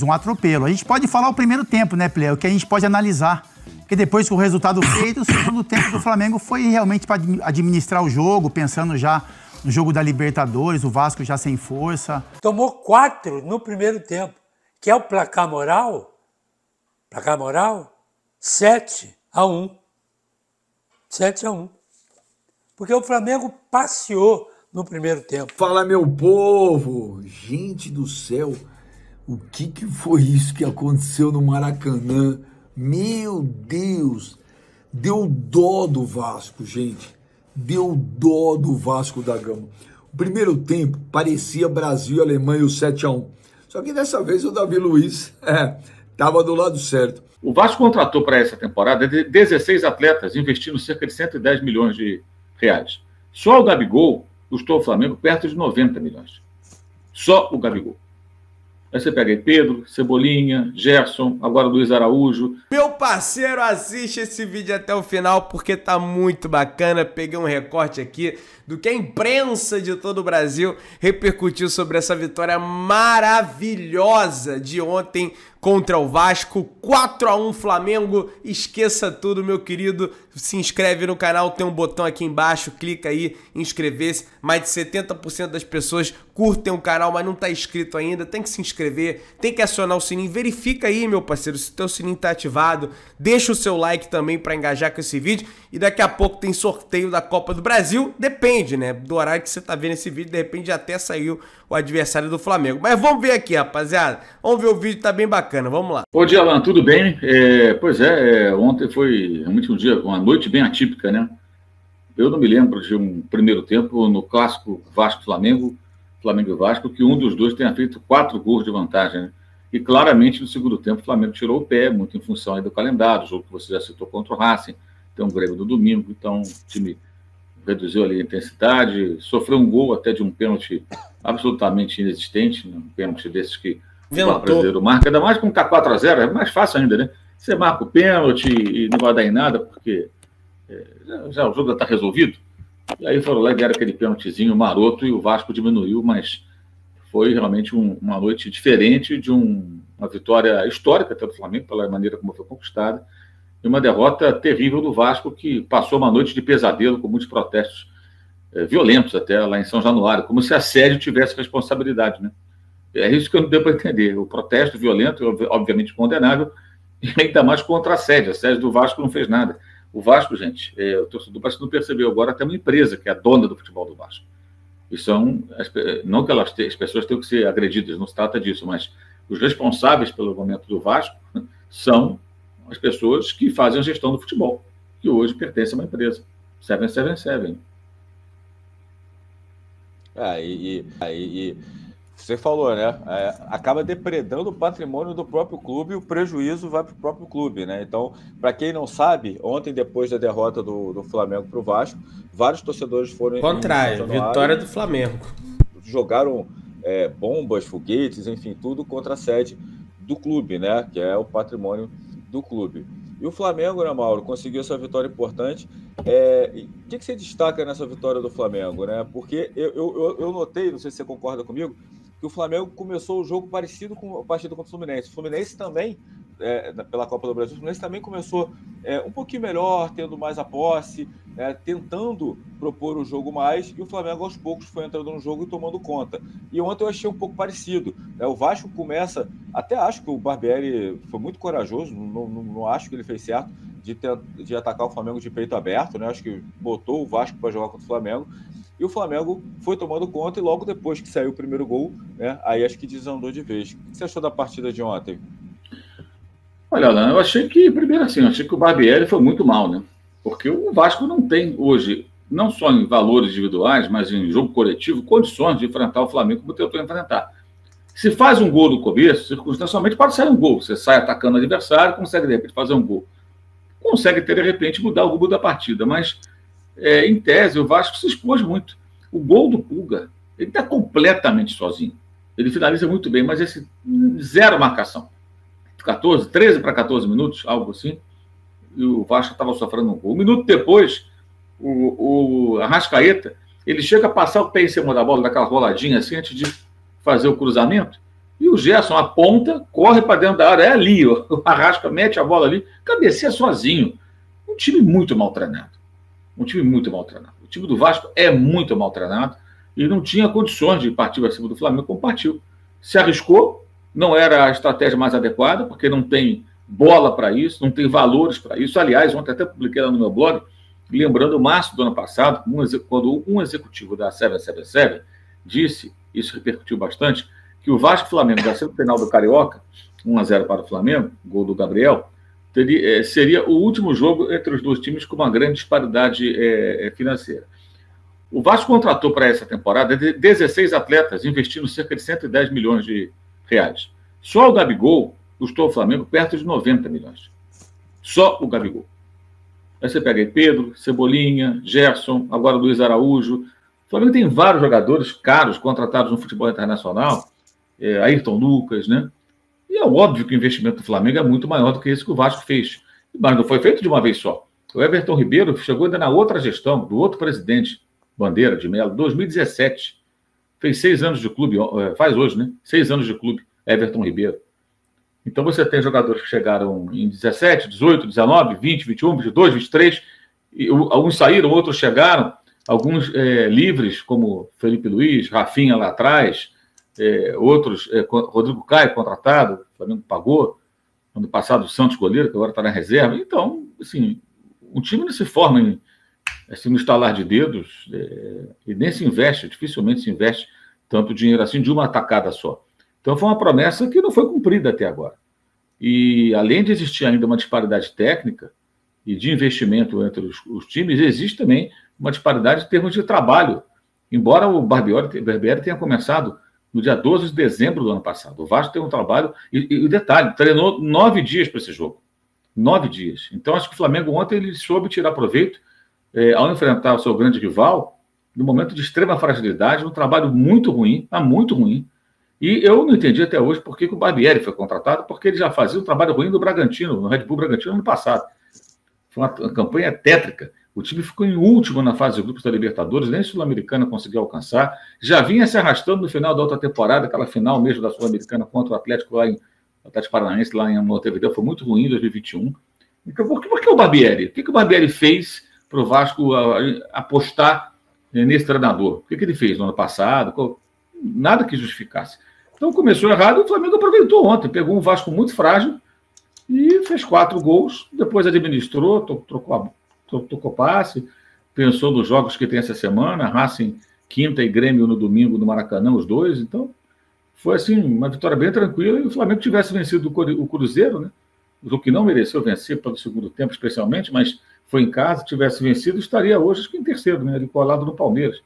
um atropelo. A gente pode falar o primeiro tempo, né, Pleo? Que a gente pode analisar. Porque depois com o resultado feito, o segundo tempo do Flamengo foi realmente para administrar o jogo, pensando já no jogo da Libertadores, o Vasco já sem força. Tomou 4 no primeiro tempo, que é o placar moral. Placar moral, 7-1. 7-1. Porque o Flamengo passeou no primeiro tempo. Fala, meu povo! Gente do céu, o que foi isso que aconteceu no Maracanã? Meu Deus! Deu dó do Vasco, gente. Deu dó do Vasco da Gama. O primeiro tempo parecia Brasil e Alemanha o 7-1. Só que dessa vez o Davi Luiz estava do lado certo. O Vasco contratou para essa temporada 16 atletas, investindo cerca de 110 milhões de reais. Só o Gabigol custou ao Flamengo perto de 90 milhões. Só o Gabigol. Aí você pega aí Pedro, Cebolinha, Gerson, agora Luiz Araújo. Meu parceiro, assiste esse vídeo até o final porque tá muito bacana. Peguei um recorte aqui do que a imprensa de todo o Brasil repercutiu sobre essa vitória maravilhosa de ontem contra o Vasco. 4-1 Flamengo. Esqueça tudo, meu querido. Se inscreve no canal, tem um botão aqui embaixo, clica aí, inscrever-se. Mais de 70% das pessoas curtem o canal, mas não tá inscrito ainda. Tem que se inscrever, tem que acionar o sininho. Verifica aí, meu parceiro, se o teu sininho tá ativado. Deixa o seu like também para engajar com esse vídeo. E daqui a pouco tem sorteio da Copa do Brasil. Depende, né, do horário que você tá vendo esse vídeo. De repente já até saiu o adversário do Flamengo. Mas vamos ver aqui, rapaziada. Vamos ver o vídeo, tá bem bacana. Vamos lá. Ô, Dialan, tudo bem? Ontem foi realmente um dia, uma noite bem atípica, né? Eu não me lembro de um primeiro tempo no clássico Vasco-Flamengo, Flamengo e Vasco, que um dos dois tenha feito 4 gols de vantagem, né? E claramente no segundo tempo o Flamengo tirou o pé, muito em função aí do calendário, o jogo que você já citou contra o Racing, tem um Grêmio no domingo, então o time reduziu ali a intensidade, sofreu um gol até de um pênalti absolutamente inexistente, né? Um pênalti desses que o brasileiro marca, ainda mais com tá 4-0, é mais fácil ainda, né? Você marca o pênalti e não vai dar em nada, porque já o jogo já está resolvido. E aí foram lá e deram aquele pênaltizinho maroto e o Vasco diminuiu, mas foi realmente uma noite diferente de uma vitória histórica até do Flamengo, pela maneira como foi conquistada, e uma derrota terrível do Vasco, que passou uma noite de pesadelo, com muitos protestos violentos até lá em São Januário, como se a sede tivesse responsabilidade, né? É isso que eu não deu para entender. O protesto violento, obviamente condenável, e ainda mais contra a sede do Vasco não fez nada. O Vasco, gente, o torcedor parece que não percebeu agora, até uma empresa que é a dona do futebol do Vasco. E não que as pessoas tenham que ser agredidas, não se trata disso, mas os responsáveis pelo momento do Vasco são as pessoas que fazem a gestão do futebol, que hoje pertence a uma empresa. 777. Você falou, né? Acaba depredando o patrimônio do próprio clube e o prejuízo vai para o próprio clube, né? Então, para quem não sabe, ontem, depois da derrota do Flamengo para o Vasco, vários torcedores foram... Contrário, vitória do Flamengo. Jogaram bombas, foguetes, enfim, tudo contra a sede do clube, né? Que é o patrimônio do clube. E o Flamengo, né, Mauro, conseguiu essa vitória importante. O que você destaca nessa vitória do Flamengo, né? Porque eu notei, não sei se você concorda comigo, que o Flamengo começou o jogo parecido com a partida contra o Fluminense. O Fluminense também, pela Copa do Brasil, o Fluminense também começou um pouquinho melhor, tendo mais a posse, tentando propor o jogo mais, e o Flamengo aos poucos foi entrando no jogo e tomando conta. E ontem eu achei um pouco parecido. O Vasco começa, até acho que o Barbieri foi muito corajoso, não acho que ele fez certo de atacar o Flamengo de peito aberto, né? Acho que botou o Vasco para jogar contra o Flamengo, e o Flamengo foi tomando conta, e logo depois que saiu o primeiro gol, né, aí acho que desandou de vez. O que você achou da partida de ontem? Olha, Alan, eu achei que, primeiro assim, eu achei que o Barbieri foi muito mal, né? Porque o Vasco não tem hoje, não só em valores individuais, mas em jogo coletivo, condições de enfrentar o Flamengo como tentou enfrentar. Se faz um gol no começo, circunstancialmente pode sair um gol. Você sai atacando o adversário, consegue de repente fazer um gol. Consegue, de repente, mudar o rumo da partida, mas em tese o Vasco se expôs muito. O gol do Pulga, ele está completamente sozinho. Ele finaliza muito bem, mas esse zero marcação. 13 para 14 minutos, algo assim, e o Vasco estava sofrendo um gol. Um minuto depois, o Arrascaeta, ele chega a passar o pé em cima da bola, daquela roladinha assim, antes de fazer o cruzamento, E o Gerson aponta, corre para dentro da área, é ali, o Arrasca mete a bola ali, cabeceia sozinho. Um time muito mal treinado. Um time muito mal treinado. O time do Vasco é muito mal treinado e não tinha condições de partir para cima do Flamengo como partiu. Se arriscou, não era a estratégia mais adequada, porque não tem bola para isso, não tem valores para isso. Aliás, ontem até publiquei lá no meu blog, lembrando o março do ano passado, quando um executivo da 777 disse, isso repercutiu bastante, que o Vasco e Flamengo da semifinal do Carioca, 1-0 para o Flamengo, gol do Gabriel, seria o último jogo entre os dois times com uma grande disparidade financeira. O Vasco contratou para essa temporada 16 atletas, investindo cerca de 110 milhões de reais. Só o Gabigol custou ao Flamengo perto de 90 milhões. Só o Gabigol. Aí você pega aí Pedro, Cebolinha, Gerson, agora Luiz Araújo. O Flamengo tem vários jogadores caros contratados no futebol internacional, Ayrton Lucas, né? E é óbvio que o investimento do Flamengo é muito maior do que esse que o Vasco fez. Mas não foi feito de uma vez só. O Everton Ribeiro chegou ainda na outra gestão, do outro presidente, Bandeira de Melo, 2017. Fez 6 anos de clube, faz hoje, né? 6 anos de clube, Everton Ribeiro. Então você tem jogadores que chegaram em 17, 18, 19, 20, 21, 22, 23. E alguns saíram, outros chegaram. Alguns livres, como Felipe Luiz, Rafinha lá atrás, outros, Rodrigo Caio, contratado, o Flamengo pagou, ano passado o Santos goleiro, que agora está na reserva. Então, assim, um time não se forma assim, no estalar de dedos e nem se investe, dificilmente se investe tanto dinheiro assim de uma tacada só. Então foi uma promessa que não foi cumprida até agora. E além de existir ainda uma disparidade técnica e de investimento entre os times, existe também uma disparidade em termos de trabalho. Embora o Barbieri tenha começado no dia 12 de dezembro do ano passado. O Vasco tem um trabalho... E o detalhe, treinou 9 dias para esse jogo. 9 dias. Então, acho que o Flamengo ontem ele soube tirar proveito ao enfrentar o seu grande rival, no momento de extrema fragilidade, um trabalho muito ruim, muito ruim. E eu não entendi até hoje por que o Barbieri foi contratado, porque ele já fazia um trabalho ruim no Bragantino, no Red Bull Bragantino, no ano passado. Foi uma campanha tétrica. O time ficou em último na fase de grupos da Libertadores, nem Sul-Americana conseguiu alcançar. Já vinha se arrastando no final da outra temporada, aquela final mesmo da Sul-Americana contra o Atlético lá o Atlético Paranaense, lá em Montevideo, foi muito ruim em 2021. Então, por que o Barbieri? O que o Barbieri fez para o Vasco apostar nesse treinador? O que ele fez no ano passado? Nada que justificasse. Então começou errado e o Flamengo aproveitou ontem. Pegou um Vasco muito frágil e fez 4 gols. Depois administrou, tocou passe, pensou nos jogos que tem essa semana, Racing quinta e Grêmio no domingo no Maracanã, os dois. Então foi assim, uma vitória bem tranquila. E o Flamengo tivesse vencido o Cruzeiro, né? O que não mereceu vencer pelo segundo tempo, especialmente, mas foi em casa, tivesse vencido, estaria hoje acho que em terceiro, né? Ele colado no Palmeiras.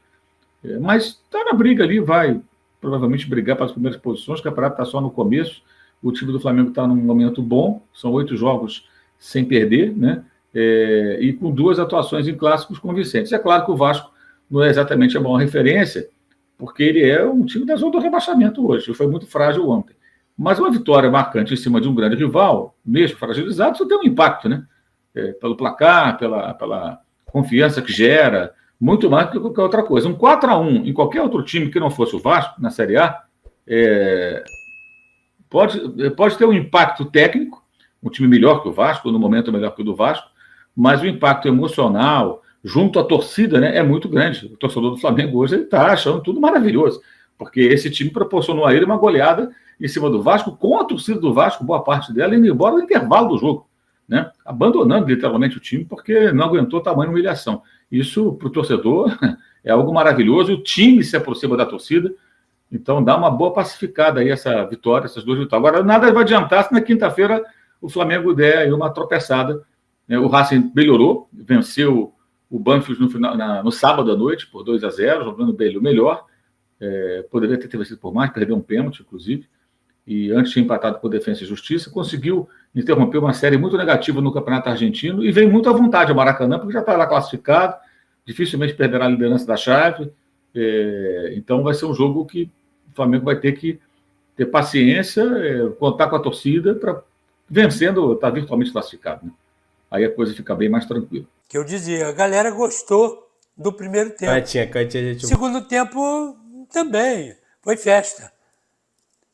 Mas está na briga ali, vai provavelmente brigar para as primeiras posições, o campeonato está só no começo, o time do Flamengo está num momento bom, são 8 jogos sem perder, né? E com 2 atuações em clássicos convincentes. É claro que o Vasco não é exatamente a maior referência, porque ele é um time da zona do rebaixamento hoje, foi muito frágil ontem. Mas uma vitória marcante em cima de um grande rival, mesmo fragilizado, isso tem um impacto, né? Pelo placar, pela confiança que gera, muito mais do que qualquer outra coisa. Um 4-1 em qualquer outro time que não fosse o Vasco, na Série A, pode ter um impacto técnico, um time melhor que o Vasco, no momento melhor que o do Vasco, mas o impacto emocional, junto à torcida, né, é muito grande. O torcedor do Flamengo hoje está achando tudo maravilhoso, porque esse time proporcionou a ele uma goleada em cima do Vasco, com a torcida do Vasco, boa parte dela, indo embora no intervalo do jogo, né, abandonando literalmente o time, porque não aguentou tamanha humilhação. Isso, para o torcedor, é algo maravilhoso. O time se aproxima da torcida, então dá uma boa pacificada aí essa vitória, essas 2 vitórias. Agora, nada vai adiantar se na quinta-feira o Flamengo der aí uma tropeçada. O Racing melhorou, venceu o Banfield no sábado à noite por 2-0, jogando bem o melhor. Poderia ter vencido por mais, perdeu um pênalti, inclusive. E antes tinha empatado por Defensa e Justiça, conseguiu interromper uma série muito negativa no Campeonato Argentino e veio muito à vontade ao Maracanã, porque já está lá classificado, dificilmente perderá a liderança da chave. Então vai ser um jogo que o Flamengo vai ter que ter paciência, contar com a torcida para vencendo, está virtualmente classificado, né? Aí a coisa fica bem mais tranquila. Que eu dizia, a galera gostou do primeiro tempo. Cantinha, gente... Segundo tempo também, foi festa.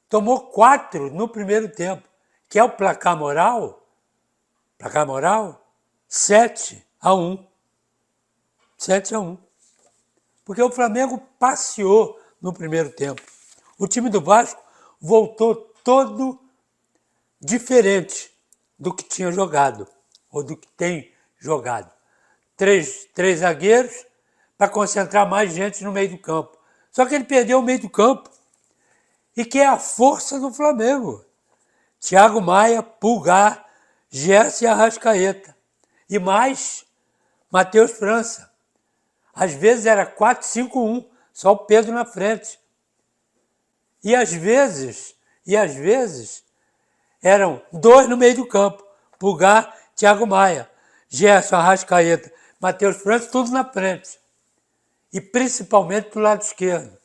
tomou 4 no primeiro tempo, que é o placar moral, 7-1. 7-1. Porque o Flamengo passeou no primeiro tempo. O time do Vasco voltou todo diferente do que tinha jogado, ou do que tem jogado. Três zagueiros para concentrar mais gente no meio do campo. Só que ele perdeu o meio do campo, e que é a força do Flamengo. Thiago Maia, Pulgar, Gerson e Arrascaeta. E mais Matheus França. Às vezes era 4-5-1, só o Pedro na frente. E às vezes eram 2 no meio do campo. Pulgar, Thiago Maia, Gerson, Arrascaeta, Matheus França, tudo na frente. E principalmente do lado esquerdo.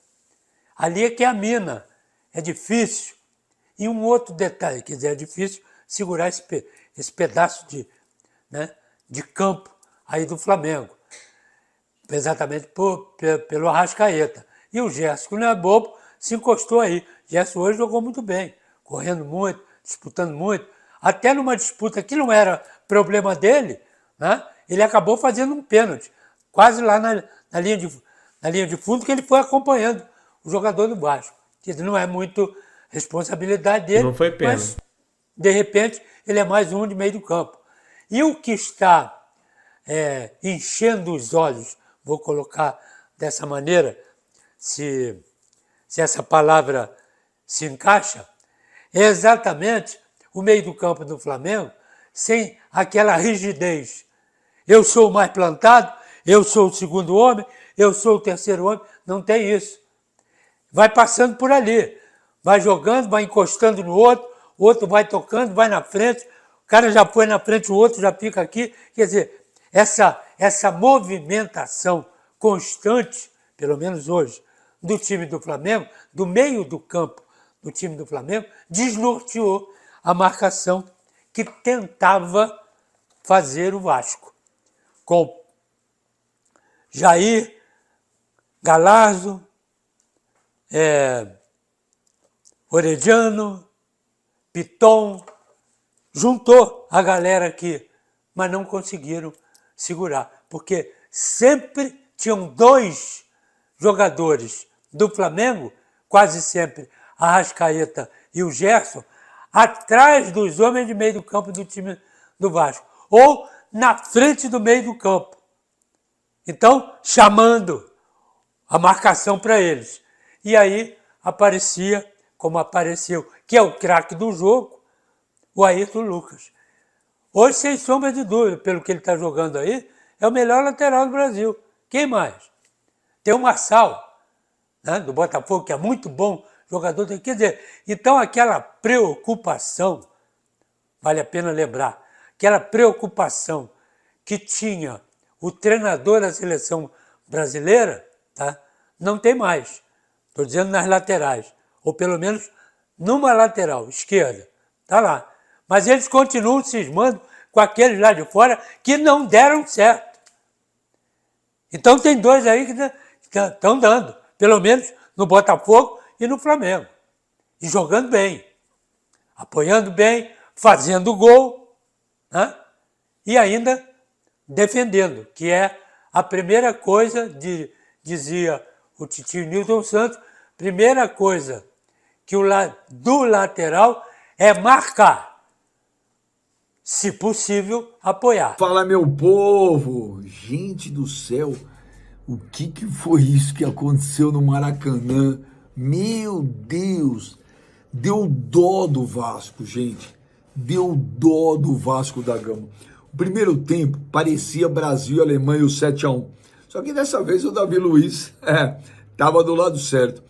Ali é que é a mina. É difícil. E um outro detalhe, quer dizer, é difícil segurar esse pedaço de campo aí do Flamengo. Exatamente pelo Arrascaeta. E o Gerson, que não é bobo, se encostou aí. O Gerson hoje jogou muito bem, correndo muito, disputando muito. Até numa disputa que não era problema dele, né, ele acabou fazendo um pênalti, quase lá na linha de fundo, que ele foi acompanhando o jogador do Vasco. Que não é muito responsabilidade dele, não foi pênalti. Mas, de repente, ele é mais um de meio do campo. E o que está enchendo os olhos, vou colocar dessa maneira, se essa palavra se encaixa, é exatamente o meio do campo do Flamengo sem aquela rigidez. Eu sou o mais plantado, eu sou o segundo homem, eu sou o terceiro homem. Não tem isso. Vai passando por ali, vai jogando, vai encostando no outro, o outro vai tocando, vai na frente, o cara já foi na frente, o outro já fica aqui. Quer dizer, essa movimentação constante, pelo menos hoje, do time do Flamengo, do meio do campo do time do Flamengo, desnorteou a marcação que tentava fazer o Vasco. Com Jair, Galazzo, Orediano, Piton, juntou a galera aqui, mas não conseguiram segurar, porque sempre tinham 2 jogadores do Flamengo, quase sempre Arrascaeta e o Gerson, atrás dos homens de meio do campo do time do Vasco, ou na frente do meio do campo. Então, chamando a marcação para eles. E aí aparecia, como apareceu, que é o craque do jogo, o Ayrton Lucas. Hoje, sem sombra de dúvida, pelo que ele está jogando aí, é o melhor lateral do Brasil. Quem mais? Tem o Marçal, né, do Botafogo, que é muito bom jogador. Quer dizer, então aquela preocupação, vale a pena lembrar, aquela preocupação que tinha o treinador da seleção brasileira, tá, não tem mais. Estou dizendo nas laterais, ou pelo menos numa lateral esquerda, tá lá. Mas eles continuam cismando com aqueles lá de fora que não deram certo. Então tem 2 aí que estão dando, pelo menos no Botafogo e no Flamengo. E jogando bem, apoiando bem, fazendo gol, né? E ainda defendendo, que é a primeira coisa, dizia o titio Nilton Santos, primeira coisa que do lateral é marcar, se possível, apoiar. Fala, meu povo! Gente do céu, o que foi isso que aconteceu no Maracanã? Meu Deus! Deu dó do Vasco, gente. Deu dó do Vasco da Gama. O primeiro tempo parecia Brasil e Alemanha, o 7-1. Só que dessa vez o Davi Luiz estava do lado certo.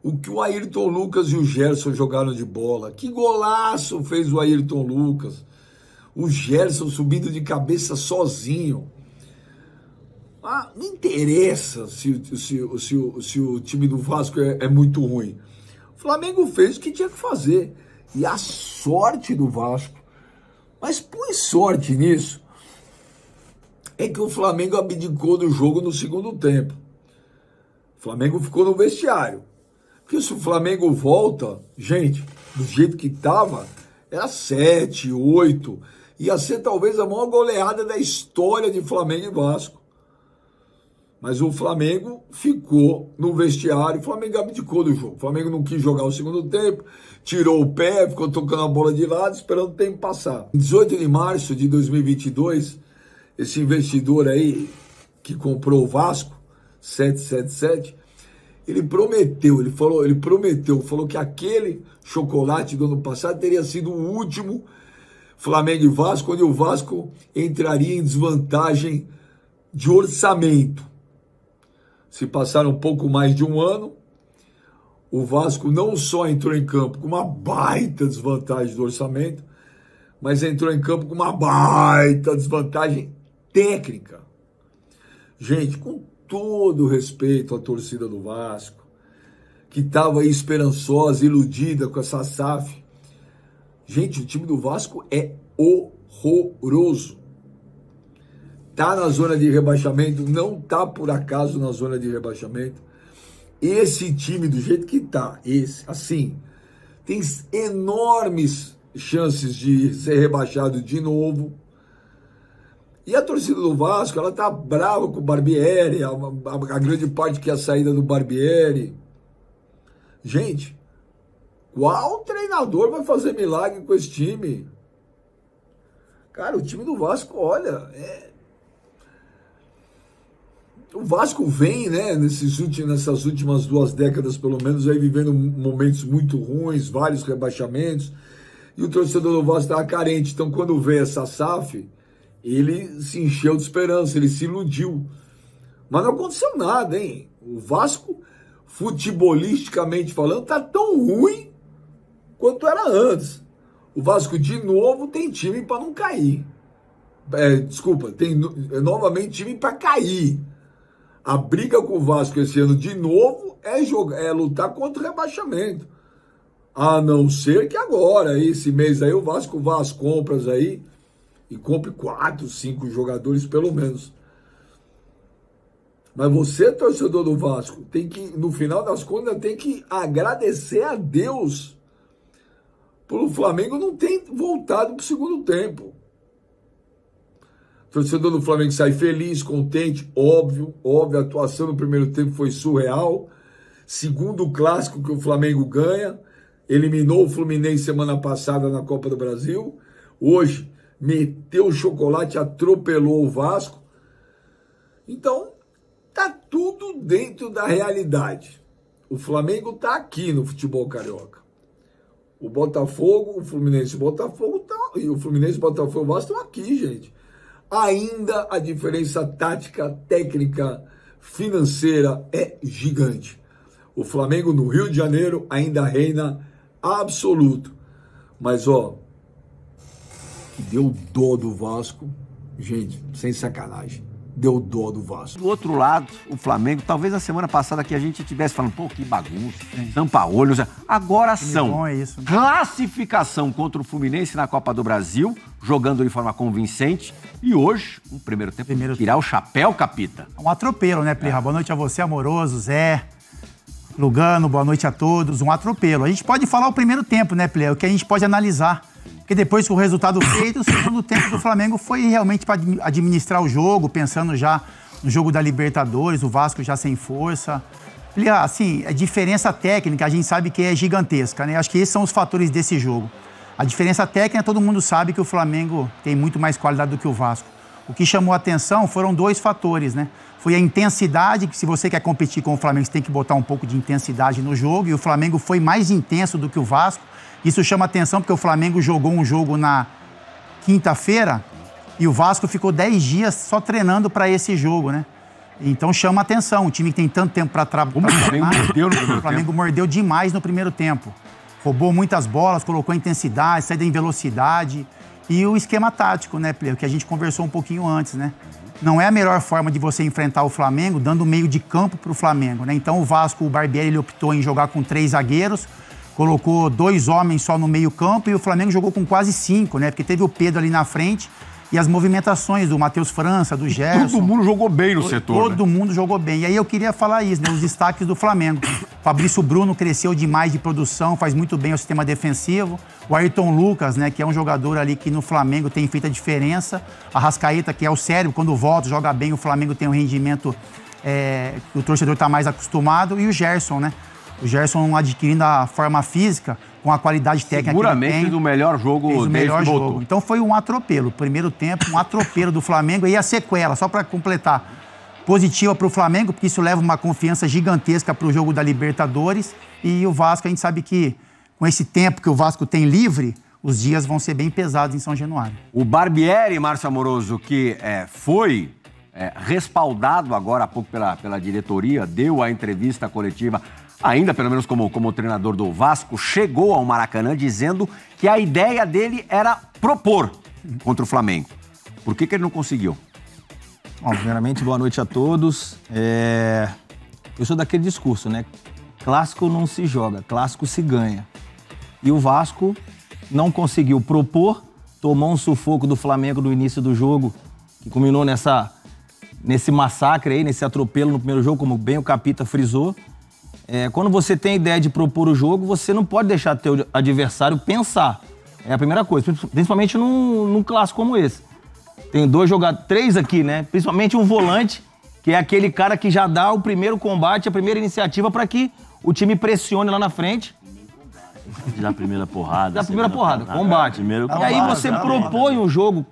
O que o Ayrton Lucas e o Gerson jogaram de bola. Que golaço fez o Ayrton Lucas. O Gerson subindo de cabeça sozinho. Não interessa se o time do Vasco é muito ruim. O Flamengo fez o que tinha que fazer. E a sorte do Vasco, mas põe sorte nisso, é que o Flamengo abdicou do jogo no segundo tempo. O Flamengo ficou no vestiário. Porque se o Flamengo volta, gente, do jeito que estava, era 7, 8. Ia ser talvez a maior goleada da história de Flamengo e Vasco. Mas o Flamengo ficou no vestiário, o Flamengo abdicou do jogo. O Flamengo não quis jogar o segundo tempo, tirou o pé, ficou tocando a bola de lado, esperando o tempo passar. Em 18 de março de 2022, esse investidor aí, que comprou o Vasco, 777, ele falou que aquele chocolate do ano passado teria sido o último Flamengo e Vasco, onde o Vasco entraria em desvantagem de orçamento. Se passar um pouco mais de um ano, o Vasco não só entrou em campo com uma baita desvantagem do orçamento, mas entrou em campo com uma baita desvantagem técnica. Gente, com todo respeito à torcida do Vasco, que estava aí esperançosa, iludida com essa SAF. Gente, o time do Vasco é horroroso. Tá na zona de rebaixamento, não tá por acaso na zona de rebaixamento. Esse time, do jeito que tá, tem enormes chances de ser rebaixado de novo. E a torcida do Vasco, ela tá brava com o Barbieri, a grande parte que é a saída do Barbieri. Gente, qual treinador vai fazer milagre com esse time? Cara, o time do Vasco, olha, o Vasco vem, né, nessas últimas 2 décadas, pelo menos, aí vivendo momentos muito ruins, vários rebaixamentos, e o torcedor do Vasco estava carente. Então, quando veio essa SAF, ele se encheu de esperança, ele se iludiu. Mas não aconteceu nada, hein? O Vasco, futebolisticamente falando, tá tão ruim quanto era antes. O Vasco, de novo, tem time para não cair. Tem novamente time para cair. A briga com o Vasco esse ano, de novo, é lutar contra o rebaixamento. A não ser que agora, esse mês aí, o Vasco vá às compras aí e compre 4, 5 jogadores pelo menos. Mas você, torcedor do Vasco, tem que, no final das contas, tem que agradecer a Deus por o Flamengo não ter voltado para o segundo tempo. O torcedor do Flamengo sai feliz, contente, óbvio, a atuação no primeiro tempo foi surreal. Segundo clássico que o Flamengo ganha, eliminou o Fluminense semana passada na Copa do Brasil. Hoje, meteu o chocolate, atropelou o Vasco. Então, tá tudo dentro da realidade. O Flamengo tá aqui no futebol carioca. O Botafogo, o Fluminense e o Botafogo e o Fluminense, o Botafogo e o Vasco estão aqui, gente. Ainda a diferença tática, técnica, financeira é gigante. O Flamengo no Rio de Janeiro ainda reina absoluto. Mas, que deu dó do Vasco, gente, sem sacanagem. Deu dó do Vasco. Do outro lado, o Flamengo, talvez a semana passada que a gente estivesse falando, pô, que bagunça, Sampaoli, agora são classificação contra o Fluminense na Copa do Brasil, jogando de forma convincente, e hoje, um primeiro tempo, tirar o chapéu, capita. Um atropelo, né, Plirra? Boa noite a você, Amoroso, Zé, Lugano, boa noite a todos. Um atropelo. A gente pode falar o primeiro tempo, né, Plirra? O que a gente pode analisar. Porque depois que o resultado feito, o segundo tempo do Flamengo foi realmente para administrar o jogo, pensando já no jogo da Libertadores, o Vasco já sem força. Assim, a diferença técnica a gente sabe que é gigantesca, né? Acho que esses são os fatores desse jogo. A diferença técnica, todo mundo sabe que o Flamengo tem muito mais qualidade do que o Vasco. O que chamou a atenção foram 2 fatores, né? Foi a intensidade, que se você quer competir com o Flamengo, você tem que botar um pouco de intensidade no jogo, e o Flamengo foi mais intenso do que o Vasco. Isso chama atenção porque o Flamengo jogou um jogo na quinta-feira e o Vasco ficou 10 dias só treinando para esse jogo, né? Então chama atenção, o time que tem tanto tempo para trabalhar. O Flamengo mordeu demais no primeiro tempo. Roubou muitas bolas, colocou intensidade, saída em velocidade. E o esquema tático, né, Pleo, que a gente conversou um pouquinho antes, né? Não é a melhor forma de você enfrentar o Flamengo dando meio de campo para o Flamengo, né? Então o Vasco, o Barbieri, ele optou em jogar com 3 zagueiros, colocou 2 homens só no meio campo e o Flamengo jogou com quase 5, né? Porque teve o Pedro ali na frente E as movimentações do Matheus França, do Gerson. Todo mundo jogou bem no setor. Todo mundo jogou bem. E aí eu queria falar isso, né? Os destaques do Flamengo. Fabrício Bruno cresceu demais de produção, faz muito bem o sistema defensivo. O Ayrton Lucas, né? Que é um jogador ali que no Flamengo tem feito a diferença. A Arrascaeta, que é o cérebro, quando volta, joga bem, o Flamengo tem um rendimento que o torcedor está mais acostumado. E o Gerson, né? O Gerson adquirindo a forma física com a qualidade técnica seguramente que ele tem. do melhor jogo fez o melhor jogo. Voltou. Então foi um atropelo. Primeiro tempo, um atropelo do Flamengo. E a sequela, só para completar, positiva para o Flamengo, porque isso leva uma confiança gigantesca para o jogo da Libertadores. E o Vasco, a gente sabe que com esse tempo que o Vasco tem livre, os dias vão ser bem pesados em São Januário. O Barbieri, Márcio Amoroso, que foi respaldado agora há pouco pela diretoria, deu a entrevista coletiva, ainda pelo menos como treinador do Vasco, chegou ao Maracanã dizendo que a ideia dele era propor contra o Flamengo. Por que ele não conseguiu? Bom, primeiramente, boa noite a todos. Eu sou daquele discurso, né? Clássico não se joga, clássico se ganha. E o Vasco não conseguiu propor, tomou um sufoco do Flamengo no início do jogo, que culminou nesse massacre aí, nesse atropelo no primeiro jogo, como bem o Capita frisou. Quando você tem a ideia de propor o jogo, você não pode deixar teu adversário pensar. É a primeira coisa, principalmente num clássico como esse. Tem três aqui, né? Principalmente um volante, que é aquele cara que já dá o primeiro combate, a primeira iniciativa para que o time pressione lá na frente. Dá a primeira porrada. Dá a primeira porrada, combate. E aí você propõe um jogo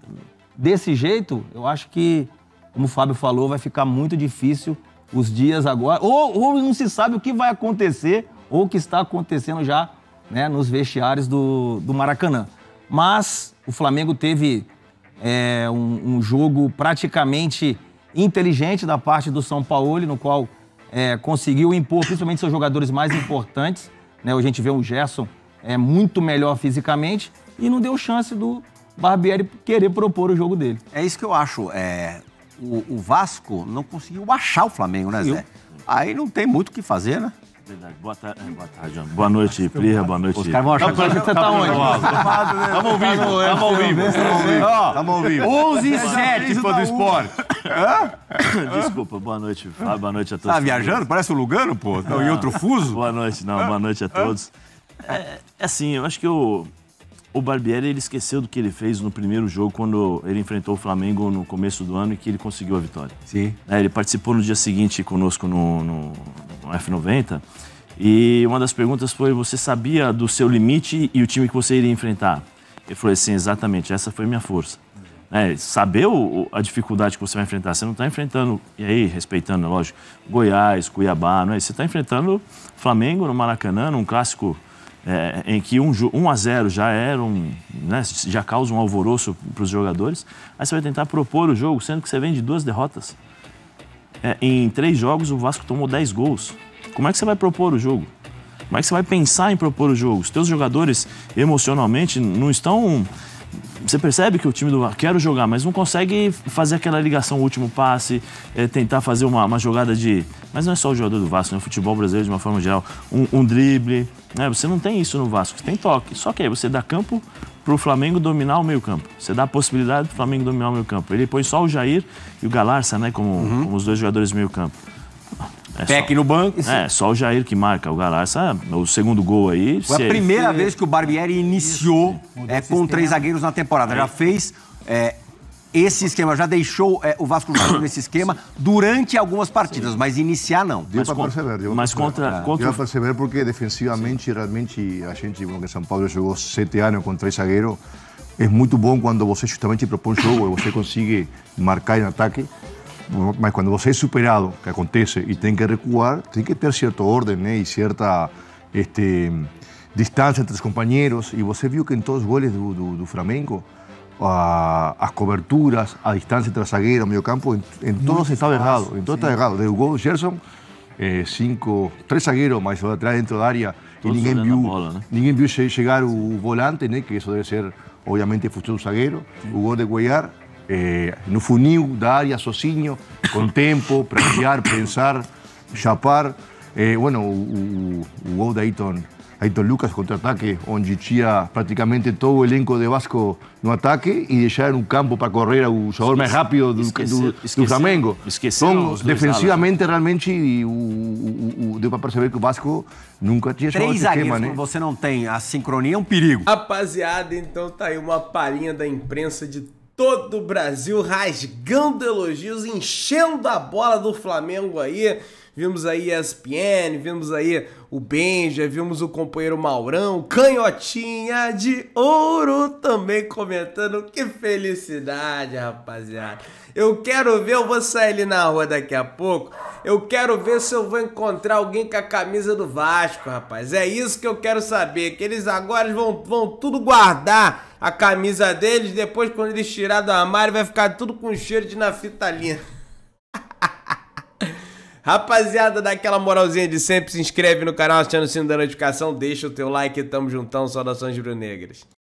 desse jeito, eu acho que, como o Fábio falou, vai ficar muito difícil os dias agora, ou não se sabe o que vai acontecer, ou o que está acontecendo já, né, nos vestiários do Maracanã. Mas o Flamengo teve um jogo praticamente inteligente da parte do São Paulo, no qual conseguiu impor principalmente seus jogadores mais importantes, né? A gente vê o Gerson muito melhor fisicamente e não deu chance do Barbieri querer propor o jogo dele. É isso que eu acho. O Vasco não conseguiu achar o Flamengo, né, Zé? Aí não tem muito o que fazer, né? Verdade. Boa tarde, João. Boa noite, Plirra. Boa noite. Os caras vão achar que você tá onde? Estamos ao vivo. 11h07, fã do esporte. Desculpa, boa noite, Fábio. Boa noite a todos. Tá viajando? Parece o Lugano, pô. Não, em outro fuso? Boa noite, boa noite a todos. Assim, eu acho que o Barbieri, ele esqueceu do que ele fez no primeiro jogo, quando ele enfrentou o Flamengo no começo do ano e que ele conseguiu a vitória. Sim. Ele participou no dia seguinte conosco no F90 e uma das perguntas foi: você sabia do seu limite e o time que você iria enfrentar? Ele falou assim: exatamente, essa foi minha força. Saber a dificuldade que você vai enfrentar. Você não está enfrentando, e aí, respeitando, lógico, Goiás, Cuiabá, não é? Você está enfrentando Flamengo no Maracanã, num clássico em que 1-0 já já causa um alvoroço para os jogadores. Aí você vai tentar propor o jogo, sendo que você vem de 2 derrotas. Em 3 jogos, o Vasco tomou 10 gols. Como é que você vai propor o jogo? Como é que você vai pensar em propor o jogo? Os teus jogadores, emocionalmente, não estão... Você percebe que o time do Vasco quer jogar, mas não consegue fazer aquela ligação, o último passe, tentar fazer uma jogada de... Mas não é só o jogador do Vasco, né? O futebol brasileiro, de uma forma geral, um drible. Você não tem isso no Vasco, você tem toque. Só que aí você dá campo para o Flamengo dominar o meio campo. Você dá a possibilidade do Flamengo dominar o meio campo. Ele põe só o Jair e o Galarça, né, como os 2 jogadores do meio campo. Peck no banco. Só o Jair que marca. O Galarça, o segundo gol aí... Foi a primeira vez que o Barbieri iniciou com 3 zagueiros na temporada. Já fez esse esquema, já deixou o Vasco jogando nesse esquema durante algumas partidas, mas iniciar não. Deu para perceber. Deu para perceber porque defensivamente, realmente, a gente, que São Paulo jogou 7 anos com 3 zagueiros, é muito bom quando você justamente propõe um jogo e você consegue marcar em ataque. Mas quando você é superado, que acontece, e tem que recuar, tem que ter certa ordem, né? E certa distância entre os companheiros. E você viu que em todos os goles do Flamengo, as coberturas, a distância entre zagueiro e meio campo, em todos estava errado. Em todos estava errado. Desde o gol do Gerson, 3 zagueiros mais atrás dentro da área, e ninguém viu chegar o volante, né? Que isso deve ser, obviamente, função do zagueiro. O gol de Cuellar, no funil da área, sozinho, com tempo, pratear, pensar, chapar. O gol da Ayrton Ayrton Lucas contra-ataque, onde tinha praticamente todo o elenco de Vasco no ataque e deixaram o campo para correr o jogador mais rápido do Flamengo. Então, defensivamente, realmente, deu para perceber que o Vasco nunca tinha jogado esse esquema, né? Quando você não tem a sincronia, é um perigo. Rapaziada, então tá aí uma palhinha da imprensa de todo o Brasil, rasgando elogios, enchendo a bola do Flamengo aí. Vimos aí ESPN, vimos aí o Benja, vimos o companheiro Maurão, Canhotinha de Ouro também comentando. Que felicidade, rapaziada. Eu quero ver, eu vou sair ali na rua daqui a pouco, eu quero ver se eu vou encontrar alguém com a camisa do Vasco, rapaz. É isso que eu quero saber, que eles agora vão tudo guardar a camisa deles, depois quando eles tirar do armário vai ficar tudo com cheiro de naftalina. Rapaziada, dá aquela moralzinha de sempre, se inscreve no canal, ativando o sino da notificação, deixa o teu like, tamo juntão, saudações rubro-negras.